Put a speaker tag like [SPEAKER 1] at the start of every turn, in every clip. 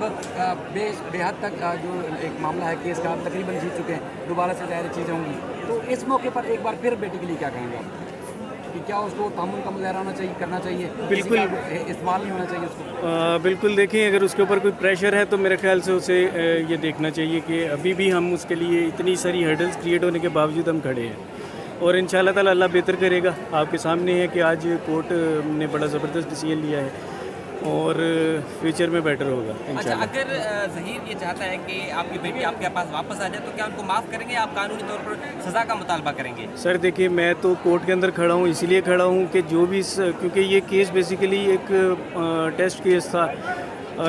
[SPEAKER 1] अब बेहद तक जो एक मामला है केस का तकरीबन जीत चुके हैं, दोबारा से ज़ाहिर चीज़ें होंगी, तो इस मौके पर एक बार फिर बेटी के लिए क्या कहेंगे आप कि क्या उसको तहम्मुल का मुजाहरा होना चाहिए, करना चाहिए,
[SPEAKER 2] बिल्कुल
[SPEAKER 1] इस्तेमाल नहीं होना चाहिए उसको?
[SPEAKER 2] बिल्कुल देखें, अगर उसके ऊपर कोई प्रेशर है तो मेरे ख्याल से उसे ये देखना चाहिए कि अभी भी हम उसके लिए इतनी सारी हर्डल्स क्रिएट होने के बावजूद हम खड़े हैं और इंशाल्लाह ताला अल्लाह बेहतर करेगा। आपके सामने है कि आज कोर्ट ने बड़ा ज़बरदस्त डिसीजन लिया है और फ्यूचर में बेटर होगा इंशाल्लाह।
[SPEAKER 3] अच्छा, अगर ज़हीर ये चाहता है कि आपकी बेटी आपके पास वापस आ जाए तो क्या उनको माफ़ करेंगे, आप कानूनी तौर पर सज़ा का मुतालबा करेंगे?
[SPEAKER 2] सर देखिए, मैं तो कोर्ट के अंदर खड़ा हूँ, इसलिए खड़ा हूँ कि जो भी क्योंकि ये केस बेसिकली एक टेस्ट केस था,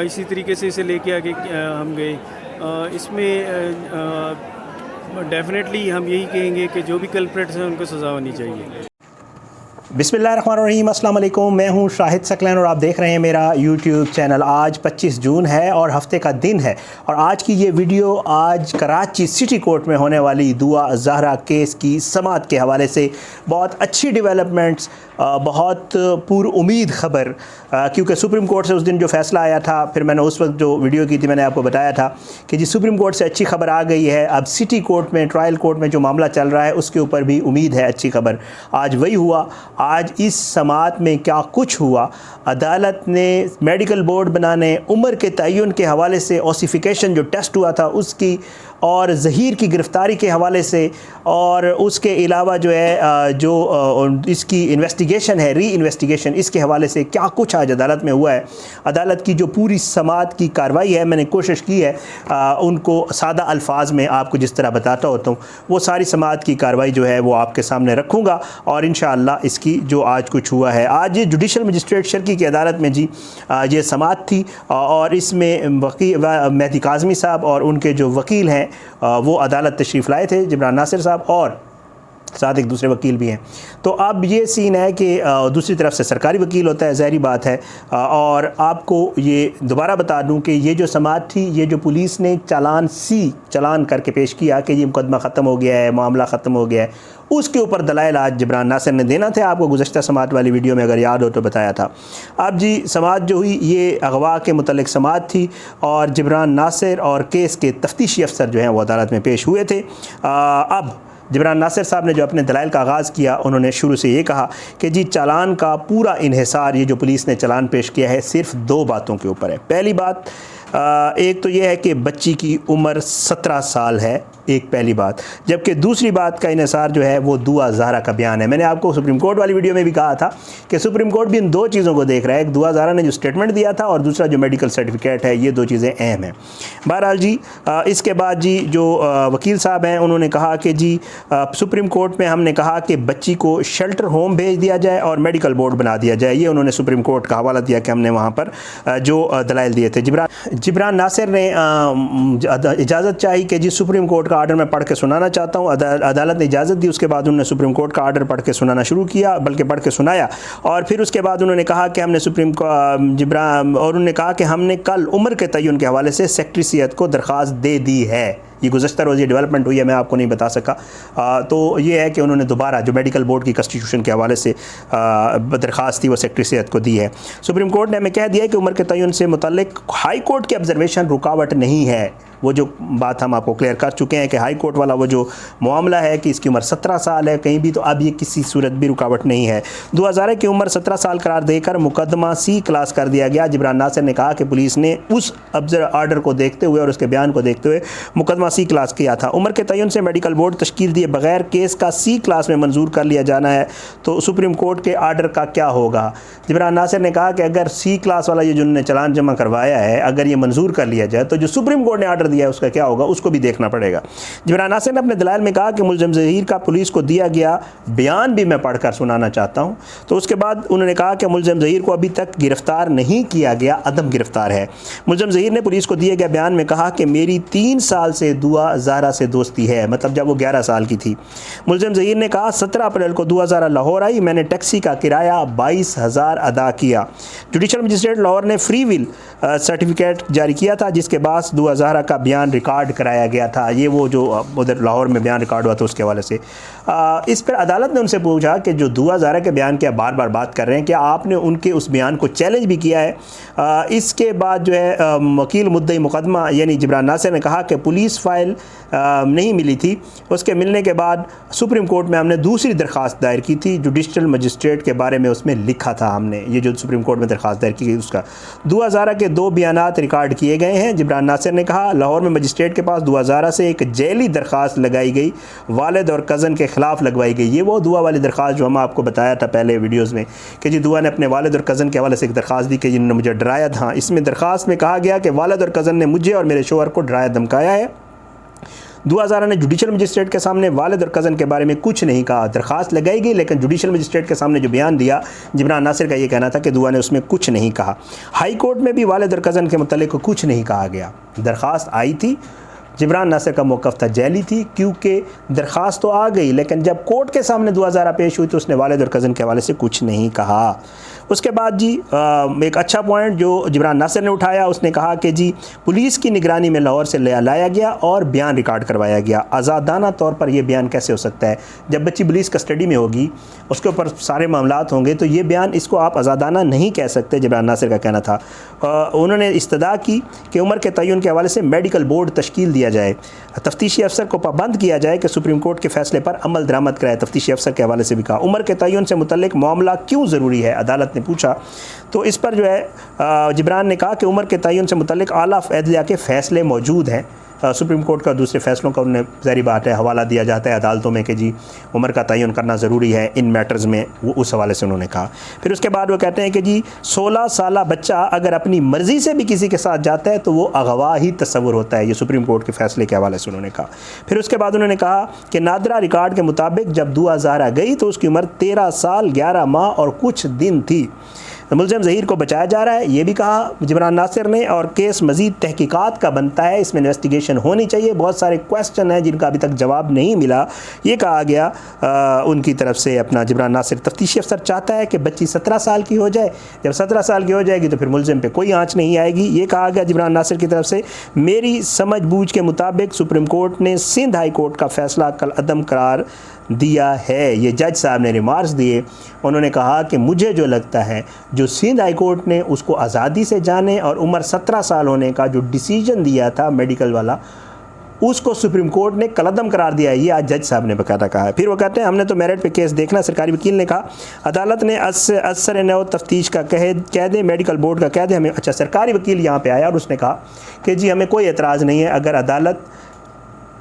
[SPEAKER 2] इसी तरीके से इसे लेके आगे हम गए। इसमें डेफिनेटली हम यही कहेंगे कि जो भी कल्प्रेट्स हैं उनको सज़ा होनी चाहिए।
[SPEAKER 4] बिस्मिल्लाहिर्रहमानिर्रहीम, अस्सलाम वालेकुम। मैं हूं शाहिद सकलैन और आप देख रहे हैं मेरा यूट्यूब चैनल। आज 25 जून है और हफ्ते का दिन है और आज की ये वीडियो आज कराची सिटी कोर्ट में होने वाली दुआ ज़हरा केस की समाअत के हवाले से बहुत अच्छी डेवलपमेंट्स, बहुत पुर उम्मीद ख़बर, क्योंकि सुप्रीम कोर्ट से उस दिन जो फ़ैसला आया था, फिर मैंने उस वक्त जो वीडियो की थी मैंने आपको बताया था कि जी सुप्रीम कोर्ट से अच्छी खबर आ गई है। अब सिटी कोर्ट में, ट्रायल कोर्ट में जो मामला चल रहा है उसके ऊपर भी उम्मीद है अच्छी खबर। आज वही हुआ। आज इस समाअत में क्या कुछ हुआ, अदालत ने मेडिकल बोर्ड बनाने, उम्र के तयन के हवाले से, ओसिफिकेशन जो टेस्ट हुआ था उसकी, और ज़हीर की गिरफ़्तारी के हवाले से, और उसके अलावा जो है जो इसकी इन्वेस्टिगेशन है, री इन्वेस्टिगेशन, इसके हवाले से क्या कुछ आज अदालत में हुआ है। अदालत की जो पूरी समाअत की कार्रवाई है, मैंने कोशिश की है उनको सादा अल्फाज में आपको जिस तरह बताता होता हूँ, वो सारी समाअत की कार्रवाई जो है वो आपके सामने रखूँगा और इंशाअल्लाह इसकी जो आज कुछ हुआ है। आज जुडिशल मजिस्ट्रेट शर्की की अदालत में जी ये समाअत थी और इसमें मेहदी काज़मी साहब और उनके जो वकील हैं वो अदालत तशरीफ़ लाए थे, जिब्रान नासिर साहब, और साथ एक दूसरे वकील भी हैं। तो अब ये सीन है कि दूसरी तरफ से सरकारी वकील होता है, ज़ाहिरी बात है। और आपको ये दोबारा बता दूं कि ये जो समाअत थी, ये जो पुलिस ने चालान करके पेश किया कि ये मुकदमा ख़त्म हो गया है, मामला ख़त्म हो गया है, उसके ऊपर दलाइल आज जिब्रान नासिर ने देना था। आपको गुज़श्ता समाअत वाली वीडियो में अगर याद हो तो बताया था। अब जी समाअत जो हुई ये अगवा के मुतल्लिक़ समाअत थी और जिब्रान नासिर और केस के तफ्तीशी अफसर जो हैं वो अदालत में पेश हुए थे। अब जिब्रान नासिर साहब ने जो अपने दलाइल का आगाज़ किया, उन्होंने शुरू से ये कहा कि जी चालान का पूरा इन्हिसार, ये जो पुलिस ने चालान पेश किया है, सिर्फ दो बातों के ऊपर है। पहली बात एक तो ये है कि बच्ची की उम्र 17 साल है, एक पहली बात, जबकि दूसरी बात का इन्हिसार जो है वो दुआ ज़हरा का बयान है। मैंने आपको सुप्रीम कोर्ट वाली वीडियो में भी कहा था कि सुप्रीम कोर्ट भी इन दो चीज़ों को देख रहा है, एक दुआ ज़हरा ने जो स्टेटमेंट दिया था और दूसरा जो मेडिकल सर्टिफिकेट है, ये दो चीज़ें अहम हैं। बहरहाल जी इसके बाद जी जो वकील साहब हैं उन्होंने कहा कि जी सुप्रीम कोर्ट में हमने कहा कि बच्ची को शेल्टर होम भेज दिया जाए और मेडिकल बोर्ड बना दिया जाए। ये उन्होंने सुप्रीम कोर्ट का हवाला दिया कि हमने वहाँ पर जो दलाइल दिए थे। जिब्रान नासिर ने इजाज़त चाही कि जी सुप्रीम कोर्ट का आर्डर मैं पढ़ के सुनाना चाहता हूँ। अदालत ने इजाज़त दी। उसके बाद उन्होंने सुप्रीम कोर्ट का आर्डर पढ़ के सुनाना शुरू किया, बल्कि पढ़ के सुनाया। और फिर उसके बाद उन्होंने कहा कि हमने और उन्होंने कहा कि हमने कल उम्र के तयन के हवाले से सेक्रेटरी सेहत को दरख्वास्त दे दी है। ये गुज़श्ता रोज़ ये डेवलपमेंट हुई है, मैं आपको नहीं बता सका। तो ये है कि उन्होंने दोबारा जो मेडिकल बोर्ड की कॉन्स्टिट्यूशन के हवाले से दरख्वास्त थी वो सेक्रेटरी सेहत को दी है। सुप्रीम कोर्ट ने हमें कह दिया है कि उम्र के तयन से मुतल्लिक हाई कोर्ट की ऑब्जर्वेशन रुकावट नहीं है। वो जो बात हम आपको क्लियर कर चुके हैं कि हाई कोर्ट वाला वो जो मामला है कि इसकी उम्र 17 साल है कहीं भी, तो अब ये किसी सूरत भी रुकावट नहीं है। दुआ ज़हरा की उम्र 17 साल करार देकर मुकदमा C क्लास कर दिया गया। जिब्रान नासिर ने कहा कि पुलिस ने उस आर्डर को देखते हुए और उसके बयान को देखते हुए मुकदमा C क्लास किया था। उम्र के तयन से मेडिकल बोर्ड तश्कील दिए बगैर केस का C क्लास में मंजूर कर लिया जाना है, तो सुप्रीम कोर्ट के आर्डर का क्या होगा। जिब्रान नासिर ने कहा कि अगर C क्लास वाला ये जिन्होंने चालान जमा करवाया है, अगर ये मंजूर कर लिया जाए तो जो सुप्रीम कोर्ट ने आर्डर दिया है उसका क्या होगा, उसको भी देखना पड़ेगा। जिब्रान नासिर ने अपने दलाइल में कहा कि मुल्ज़िम ज़हीर का पुलिस को दिया गया बयान भी मैं पढ़कर सुनाना चाहता हूं। तो उसके बाद उन्होंने कहा कि मुल्ज़िम ज़हीर को अभी तक गिरफ्तार नहीं किया गया, अदम गिरफ्तार है। मुल्ज़िम ज़हीर ने पुलिस को दिए गए बयान में कहा कि मेरी 3 साल से दुआ ज़हरा से दोस्ती है, मतलब जब वो 11 साल की थी। मुल्ज़िम ज़हीर ने कहा 17 अप्रैल को दुआ ज़हरा लाहौर आई, मैंने टैक्सी का किराया 22,000 अदा किया। जुडिशल मजिस्ट्रेट लाहौर ने फ्री विल सर्टिफिकेट जारी किया था, जिसके बाद दुआ ज़हरा का बयान रिकॉर्ड कराया गया था, ये वो जो उधर लाहौर में बयान रिकॉर्ड हुआ था उसके हवाले से। इस पर अदालत ने उनसे पूछा कि जो दुआ ज़ारा के बयान की आप बार बार बात कर रहे हैं, क्या आपने उनके उस बयान को चैलेंज भी किया है। इसके बाद जो है वकील मुद्दई मुकदमा यानी जिब्रान नासिर ने कहा कि पुलिस फाइल नहीं मिली थी, उसके मिलने के बाद सुप्रीम कोर्ट में हमने दूसरी दरख्वास्त दायर की थी, जुडिशल मजिस्ट्रेट के बारे में उसमें लिखा था हमने, ये जो सुप्रीम कोर्ट में दरख्वास्त दायर की गई उसका। दुआ ज़ारा के 2 बयानात रिकॉर्ड किए गए हैं। जिब्रान नासिर ने कहा लाहौर में मजिस्ट्रेट के पास दुआ ज़ारा से एक जेली दरख्वास्त लगाई गई, वालिद और कज़न के ख़िलाफ़ लगवाई गई। ये वो दुआ वाली दरख्वास्त जो हम आपको बताया था पहले वीडियोज़ में कि जी दुआ ने अपने वालिद और कज़न के हवाले से एक दरख्वास्त दी कि जिन्होंने मुझे डराया था। इसमें दरख्वास्त में कहा गया कि वालिद और कज़न ने मुझे और मेरे शोहर को डराया धमकाया है। दुआ ज़ारा ने जुडिशल मजिस्ट्रेट के सामने वालिद और कज़न के बारे में कुछ नहीं कहा। दरख्वास्त लगाई गई लेकिन जुडिशल मजिस्ट्रेट के सामने जो बयान दिया जिब्रान नासिर का ये कहना था कि दुआ ने उसमें कुछ नहीं कहा। हाई कोर्ट में भी वालिद और कज़न के मुतल्लिक़ कुछ नहीं कहा गया। दरख्वास्त आई थी, जिब्रान नासिर का मौक़िफ़ था जेली थी, क्योंकि दरख्वास्त तो आ गई लेकिन जब कोर्ट के सामने दुआ ज़ारा पेश हुई तो उसने वालिद और कज़न के हवाले से कुछ नहीं कहा। उसके बाद जी एक अच्छा पॉइंट जो जिब्रान नासिर ने उठाया, उसने कहा कि जी पुलिस की निगरानी में लाहौर से लाया गया और बयान रिकॉर्ड करवाया गया। आज़ादाना तौर पर यह बयान कैसे हो सकता है? जब बच्ची पुलिस कस्टडी में होगी, उसके ऊपर सारे मामलात होंगे, तो ये बयान इसको आप आज़ादाना नहीं कह सकते। जिब्रान नासिर का कहना था। उन्होंने इस्तदा की कि उम्र के तयन के हवाले से मेडिकल बोर्ड तश्कील दिया जाए, तफ्तीशी अफसर को पाबंद किया जाए कि सुप्रीम कोर्ट के फैसले पर अमल दरामद कराए। तफ्तीशी अफसर के हवाले से भी कहा। उम्र के तयन से मुतल्लिक मामला क्यों ज़रूरी है, अदालत ने पूछा। तो इस पर जो है जिब्रान ने कहा कि उम्र के तयन से मुतल्लिक आला अदलिया के फ़ैसले मौजूद हैं। सुप्रीम कोर्ट का दूसरे फ़ैसलों का उन्हें ज़ाहिर बात है हवाला दिया जाता है अदालतों में कि जी उम्र का तयन करना ज़रूरी है इन मैटर्स में, वो उस हवाले से उन्होंने कहा। फिर उसके बाद वो कहते हैं कि जी 16 साला बच्चा अगर अपनी मर्ज़ी से भी किसी के साथ जाता है तो वो अगवा ही तस्वुर होता है। ये सुप्रीम कोर्ट के फ़ैसले के हवाले से उन्होंने कहा। फिर उसके बाद उन्होंने कहा कि नादरा रिकॉर्ड के मुताबिक जब दुआ ज़ारा गई तो उसकी उम्र 13 साल 11 माह और कुछ दिन थी। मुलज़िम ज़हीर को बचाया जा रहा है, ये भी कहा जिब्रान नासिर ने। और केस मज़ीद तहकीकात का बनता है, इसमें इन्वेस्टिगेशन होनी चाहिए। बहुत सारे क्वेश्चन हैं जिनका अभी तक जवाब नहीं मिला, ये कहा गया उनकी तरफ से। अपना जिब्रान नासिर तफ्तीशी अफसर चाहता है कि बच्ची 17 साल की हो जाए। जब 17 साल की हो जाएगी तो फिर मुलज़िम पे कोई आँच नहीं आएगी, ये कहा गया जिब्रान नासिर की तरफ से। मेरी समझ बूझ के मुताबिक सुप्रीम कोर्ट ने सिंध हाई कोर्ट का फ़ैसला कल अदम करार दिया है। ये जज साहब ने रिमार्क्स दिए। उन्होंने कहा कि मुझे जो लगता है जो सिंध हाई कोर्ट ने उसको आज़ादी से जाने और उम्र 17 साल होने का जो डिसीजन दिया था मेडिकल वाला, उसको सुप्रीम कोर्ट ने कलअदम करार दिया है। ये आज जज साहब ने बकायदा कहा है। फिर वो कहते हैं हमने तो मेरिट पे केस देखना। सरकारी वकील ने कहा अदालत ने असर नौ तफ्तीश का कह दे, मेडिकल बोर्ड का कह दे हमें। अच्छा, सरकारी वकील यहाँ पे आया और उसने कहा कि जी हमें कोई एतराज़ नहीं है अगर अदालत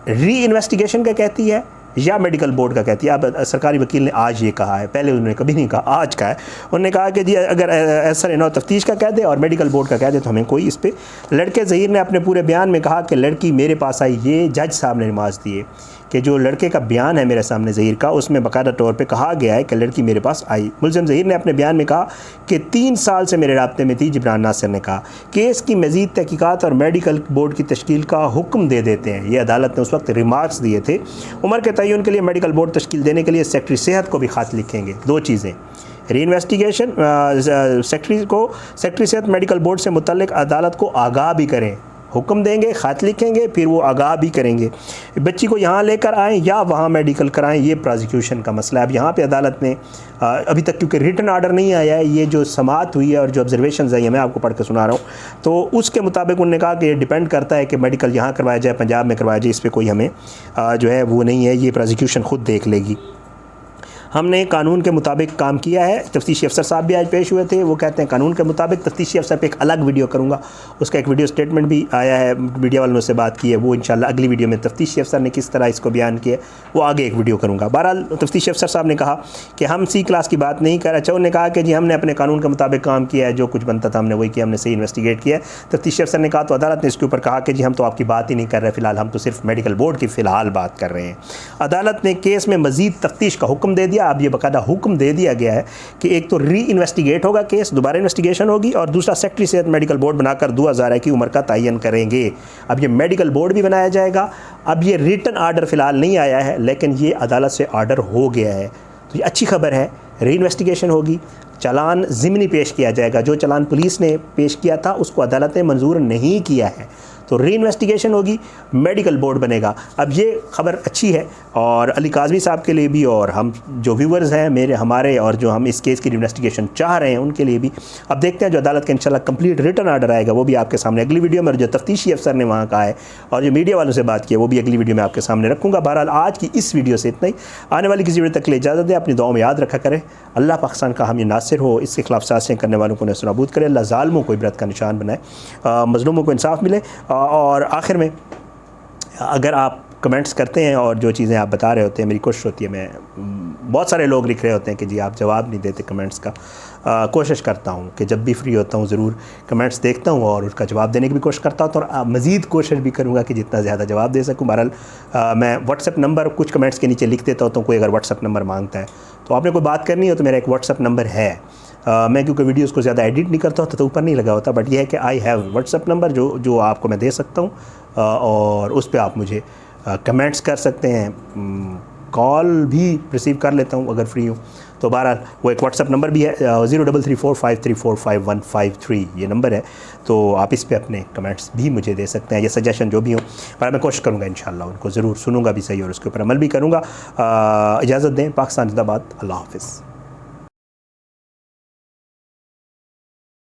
[SPEAKER 4] री इन्वेस्टिगेशन का कहती है या मेडिकल बोर्ड का कहती है। अब सरकारी वकील ने आज ये कहा है, पहले उन्होंने कभी नहीं कहा, आज का है। उन्होंने कहा कि जी अगर असर नौ तफ्तीश का कह दे और मेडिकल बोर्ड का कह दे तो हमें कोई इस पर। लड़के ज़हीर ने अपने पूरे बयान में कहा कि लड़की मेरे पास आई। ये जज साहब ने नमाज दिए कि जो लड़के का बयान है मेरे सामने ज़हीर का, उसमें बाकायदा तौर पे कहा गया है कि लड़की मेरे पास आई। मुलज़िम ज़हीर ने अपने बयान में कहा कि 3 साल से मेरे राब्ते में थी। जिब्रान नासिर ने कहा केस की मज़ीद तहकीकात और मेडिकल बोर्ड की तश्कील का हुक्म दे देते हैं। ये अदालत ने उस वक्त रिमार्क्स दिए थे। उम्र के तयन के लिए मेडिकल बोर्ड तश्कील देने के लिए सेक्रेटरी सेहत को भी ख़त लिखेंगे। 2 चीज़ें, री इन्वेस्टिगेशन, सेक्रेटरी सेहत मेडिकल बोर्ड से मुतल्लिक अदालत को आगाह भी करें, हुक्म देंगे, ख़त लिखेंगे, फिर वो आगाह भी करेंगे। बच्ची को यहाँ लेकर आएँ या वहाँ मेडिकल कराएं, ये प्रोसिक्यूशन का मसला है। अब यहाँ पे अदालत ने अभी तक क्योंकि रिटन आर्डर नहीं आया है, ये जो समाअत हुई है और जो ऑब्जर्वेशंस आई है मैं आपको पढ़ के सुना रहा हूँ, तो उसके मुताबिक उन्होंने कहा कि ये डिपेंड करता है कि मेडिकल यहाँ करवाया जाए, पंजाब में करवाया जाए, इस पर कोई हमें जो है वो नहीं है, ये प्रोसिक्यूशन ख़ुद देख लेगी। हमने कानून के मुताबिक काम किया है। तफ्तीशी अफसर साहब भी आज पेश हुए थे, वो कहते हैं कानून के मुताबिक। तफ्तीशी अफसर पे एक अलग वीडियो करूँगा, उसका एक वीडियो स्टेटमेंट भी आया है, मीडिया वालों से बात की है, वो इंशाल्लाह अगली वीडियो में तफ्तीशी अफसर ने किस तरह इसको बयान किया वो आगे एक वीडियो करूँगा। बहरहाल तफ्तीशी अफसर साहब ने कहा कि हम C क्लास की बात नहीं कर। अच्छा, उन्होंने कहा कि जी हमने अपने कानून के मुताबिक काम किया है, जो कुछ बनता था हमने वही किया, हमने सही इन्वेस्टिगेट किया है। तफ्तीशी अफसर ने कहा तो अदालत ने इसके ऊपर कहा कि जी हम तो आपकी बात ही नहीं कर रहे फ़िलहाल, हम तो सिर्फ मेडिकल बोर्ड की फ़िलहाल बात कर रहे हैं। अदालत ने केस में मज़ीद तफ्तीश का हुक्म दे दिया। अब ये बाकायदा हुक्म दे दिया गया है कि एक तो री इन्वेस्टिगेट होगा केस, दोबारा इन्वेस्टिगेशन होगी, और दूसरा सेक्रेटरी सेहत मेडिकल बोर्ड बनाकर दुआ ज़ारा की उम्र का तयन करेंगे। अब ये मेडिकल बोर्ड भी बनाया जाएगा। अब ये रिटन आर्डर फ़िलहाल नहीं आया है, लेकिन ये अदालत से आर्डर हो गया है, तो ये अच्छी खबर है। री इन्वेस्टिगेशन होगी, चालान ज़िमनी पेश किया जाएगा। जो चालान पुलिस ने पेश किया था उसको अदालत ने मंजूर नहीं किया है, तो री इन्वेस्टिगेशन होगी, मेडिकल बोर्ड बनेगा। अब ये खबर अच्छी है और अली काज़मी साहब के लिए भी, और हम जो व्यूवर्स हैं मेरे हमारे, और जो हम इस केस की इन्वेस्टिगेशन चाह रहे हैं उनके लिए भी। अब देखते हैं जो अदालत का इंशाल्लाह कंप्लीट रिटर्न आर्डर आएगा वो भी आपके सामने अगली वीडियो में, और जो तफ्तीशी अफसर ने वहाँ कहा है और जो मीडिया वालों से बात की है वो भी अगली वीडियो में आपके सामने रखूँगा। बहरहाल आज की इस वीडियो से इतना ही, आने वाली किसी वीडियो तक के लिए इजाज़त दें। अपनी दुआओं में याद रखा करें, अल्लाह पाकिस्तान का हामी नासिर हो, इसके खिलाफ साजिशें करने वालों को नस्र नाबूद करे, अल्लाह ज़ालिमों को इबरत का निशान बनाए, मज़लूमों को इंसाफ मिले। और आखिर में अगर आप कमेंट्स करते हैं और जो चीज़ें आप बता रहे होते हैं, मेरी कोशिश होती है, मैं बहुत सारे लोग लिख रहे होते हैं कि जी आप जवाब नहीं देते कमेंट्स का, कोशिश करता हूँ कि जब भी फ्री होता हूँ ज़रूर कमेंट्स देखता हूँ और उसका जवाब देने की भी कोशिश करता हूँ, तो मज़ीद कोशिश भी करूँगा कि जितना ज़्यादा जवाब दे सकूँ। बहरहाल मैं व्हाट्सएप नंबर कुछ कमेंट्स के नीचे लिख देता हूँ, तो कोई अगर व्हाट्सएप नंबर मांगता है तो आपने कोई बात करनी हो तो मेरा एक व्हाट्सएप नंबर है। मैं क्योंकि वीडियोज़ को ज़्यादा एडिट नहीं करता होता तो ऊपर नहीं लगा होता, बट यह है कि आई हैव व्हाट्सएप नंबर जो आपको मैं दे सकता हूँ, और उस पर आप मुझे कमेंट्स कर सकते हैं, कॉल भी रिसीव कर लेता हूँ अगर फ्री हूँ। तो बहरहाल वो एक व्हाट्सएप नंबर भी है 0334534153 ये नंबर है, तो आप इस पे अपने कमेंट्स भी मुझे दे सकते हैं, ये सजेशन जो भी हो, पर मैं कोशिश करूँगा इंशाल्लाह उनको ज़रूर सुनूंगा भी सही और उसके ऊपर अमल भी करूँगा। इजाज़त दें, पाकिस्तान जिंदाबाद, अल्लाह हाफ़िज़।